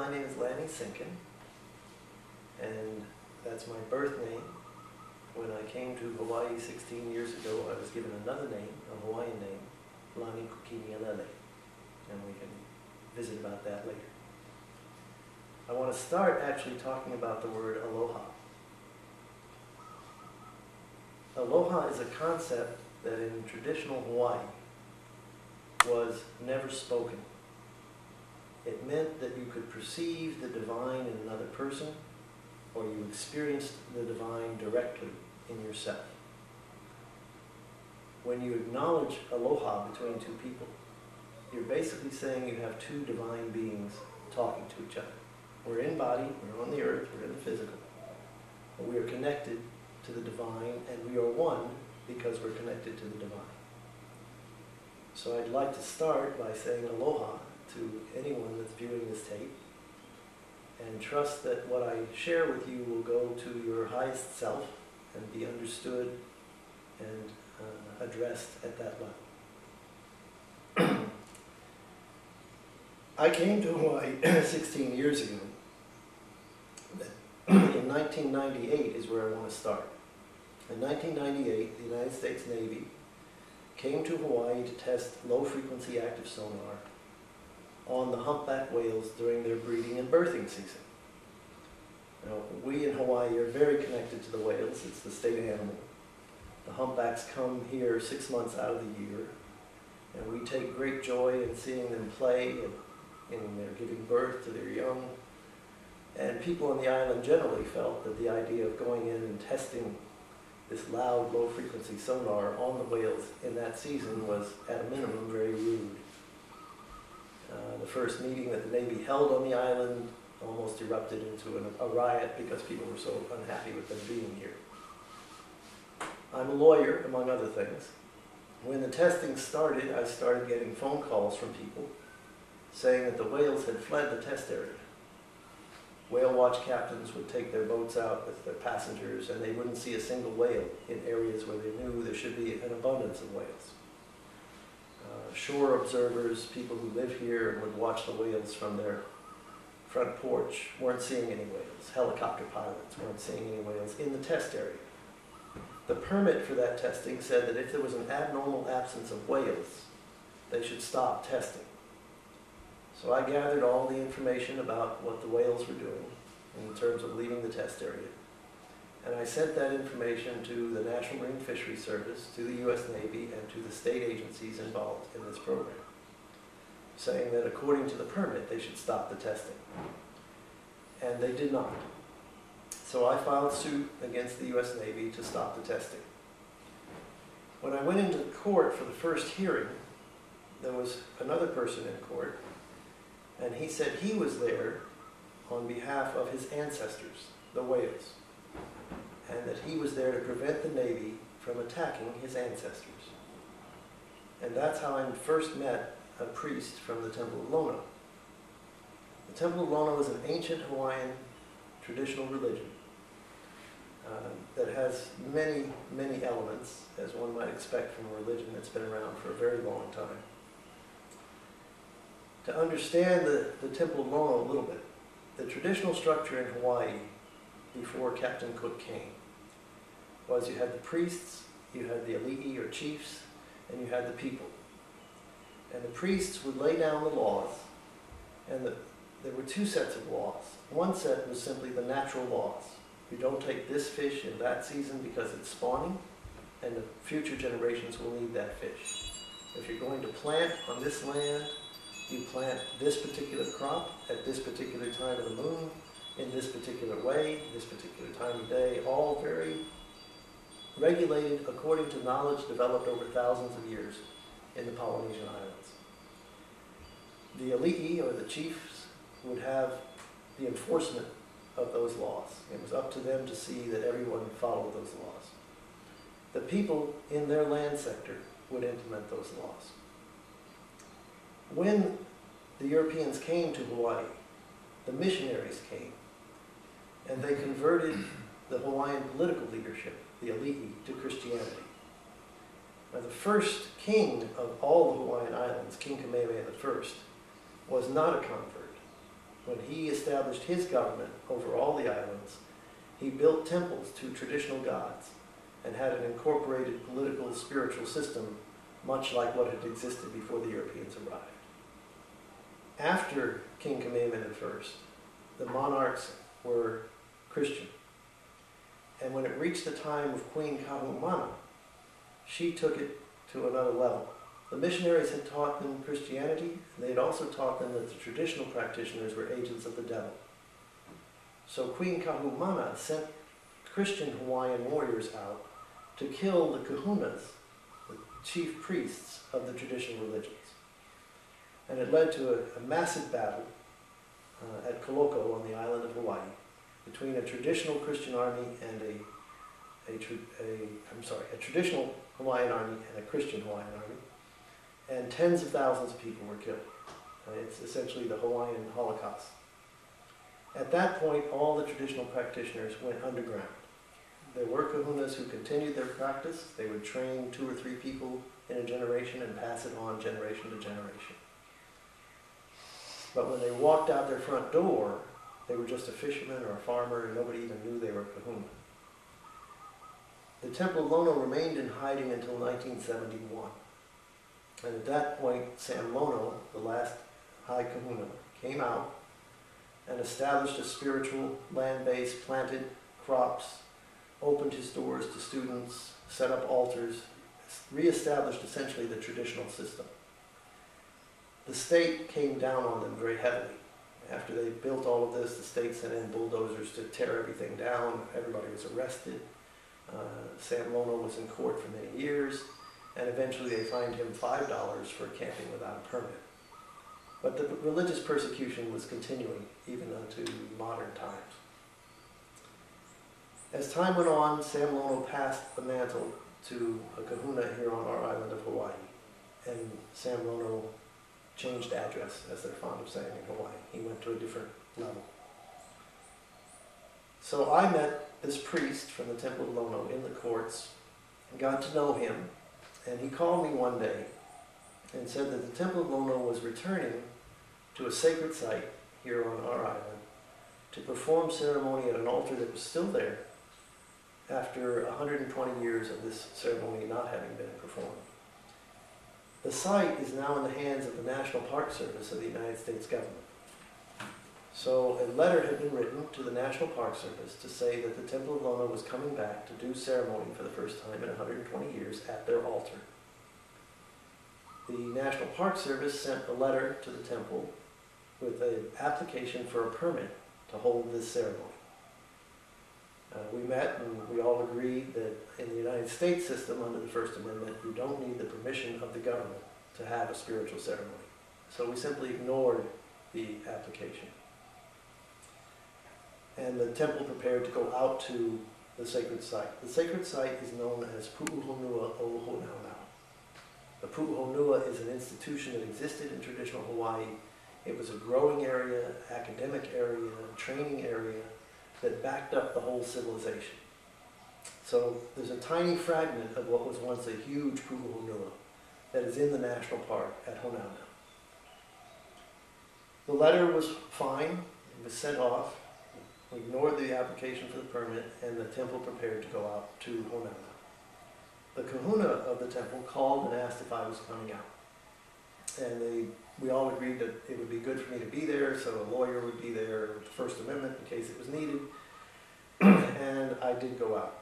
my name is Lanny Sinkin, and that's my birth name. When I came to Hawaii 16 years ago, I was given another name, a Hawaiian name, Lanny Sinkin, and we can visit about that later. I want to start actually talking about the word aloha. Aloha is a concept that in traditional Hawaii was never spoken. It meant that you could perceive the divine in another person, or you experienced the divine directly in yourself. When you acknowledge aloha between two people, you're basically saying you have two divine beings talking to each other. We're in body, we're on the earth, we're in the physical, but we are connected to the divine, and we are one because we're connected to the divine. So I'd like to start by saying aloha to anyone that's viewing this tape, and trust that what I share with you will go to your highest self and be understood and addressed at that level. I came to Hawaii 16 years ago. In 1998 is where I want to start. In 1998, the United States Navy came to Hawaii to test low-frequency active sonar on the humpback whales during their breeding and birthing season. Now, we in Hawaii are very connected to the whales. It's the state animal. The humpbacks come here 6 months out of the year, and we take great joy in seeing them play and in their giving birth to their young. And people on the island generally felt that the idea of going in and testing this loud, low-frequency sonar on the whales in that season was, at a minimum, very rude. The first meeting that the Navy held on the island almost erupted into a riot because people were so unhappy with them being here. I'm a lawyer, among other things. When the testing started, I started getting phone calls from people saying that the whales had fled the test area. Whale watch captains would take their boats out with their passengers, and they wouldn't see a single whale in areas where they knew there should be an abundance of whales. Shore observers, people who live here and would watch the whales from their front porch, weren't seeing any whales. Helicopter pilots weren't seeing any whales in the test area. The permit for that testing said that if there was an abnormal absence of whales, they should stop testing. So I gathered all the information about what the whales were doing in terms of leaving the test area. And I sent that information to the National Marine Fisheries Service, to the U.S. Navy, and to the state agencies involved in this program, saying that according to the permit, they should stop the testing. And they did not. So I filed suit against the U.S. Navy to stop the testing. When I went into court for the first hearing, there was another person in court, and he said he was there on behalf of his ancestors, the whales, and that he was there to prevent the Navy from attacking his ancestors. And that's how I first met a priest from the Temple of Lono. The Temple of Lono is an ancient Hawaiian traditional religion that has many, many elements, as one might expect from a religion that's been around for a very long time. To understand the Temple of Lono a little bit, the traditional structure in Hawaii before Captain Cook came was you had the priests, you had the ali'i or chiefs, and you had the people. And the priests would lay down the laws, and there were two sets of laws. One set was simply the natural laws. You don't take this fish in that season because it's spawning, and the future generations will need that fish. If you're going to plant on this land, you plant this particular crop at this particular time of the moon, in this particular way, this particular time of day, all very regulated according to knowledge developed over thousands of years in the Polynesian islands. The ali'i, or the chiefs, would have the enforcement of those laws. It was up to them to see that everyone followed those laws. The people in their land sector would implement those laws. When the Europeans came to Hawaii, the missionaries came, and they converted the Hawaiian political leadership, the ali'i, to Christianity. Now, the first king of all the Hawaiian Islands, King Kamehameha I, was not a convert. when he established his government over all the islands, he built temples to traditional gods and had an incorporated political spiritual system much like what had existed before the Europeans arrived. After King Kamehameha I, the monarchs were Christian. And when it reached the time of Queen Kahumana, she took it to another level. The missionaries had taught them Christianity, and they had also taught them that the traditional practitioners were agents of the devil. So Queen Kahumana sent Christian Hawaiian warriors out to kill the kahunas, the chief priests of the traditional religions. And it led to a massive battle at Koloko on the island of Hawaii between a traditional Christian army and a traditional Hawaiian army and a Christian Hawaiian army. And tens of thousands of people were killed. It's essentially the Hawaiian Holocaust. At that point, all the traditional practitioners went underground. There were kahunas who continued their practice. They would train 2 or 3 people in a generation and pass it on generation to generation. But when they walked out their front door, they were just a fisherman or a farmer, and nobody even knew they were kahuna. The Temple of Lono remained in hiding until 1971. And at that point, Sam Lono, the last high kahuna, came out and established a spiritual land base, planted crops, opened his doors to students, set up altars, reestablished essentially the traditional system. The state came down on them very heavily. After they built all of this, the state sent in bulldozers to tear everything down. Everybody was arrested. Sam Lono was in court for many years, and eventually they fined him $5 for camping without a permit. But the religious persecution was continuing even unto modern times. As time went on, Sam Lono passed the mantle to a kahuna here on our island of Hawaii, and Sam Lono changed address, as they're fond of saying in Hawaii. He went to a different level. So I met this priest from the Temple of Lono in the courts and got to know him, and he called me one day and said that the Temple of Lono was returning to a sacred site here on our island to perform ceremony at an altar that was still there after 120 years of this ceremony not having been performed. The site is now in the hands of the National Park Service of the United States government. So a letter had been written to the National Park Service to say that the Temple of Lono was coming back to do ceremony for the first time in 120 years at their altar. The National Park Service sent a letter to the temple with an application for a permit to hold this ceremony. We met and we all agreed that in the United States system under the First Amendment, you don't need the permission of the government to have a spiritual ceremony. So we simply ignored the application. And the temple prepared to go out to the sacred site. The sacred site is known as Pu'uhonua o Honaunau. The Pu'uhonua is an institution that existed in traditional Hawaii. It was a growing area, academic area, training area that backed up the whole civilization. So there's a tiny fragment of what was once a huge Pu'uhonua that is in the national park at Honaunau. The letter was fine, it was sent off. We ignored the application for the permit, and the temple prepared to go out to Honaunau. The kahuna of the temple called and asked if I was coming out. And we all agreed that it would be good for me to be there, so a lawyer would be there with the First Amendment in case it was needed. And I did go out.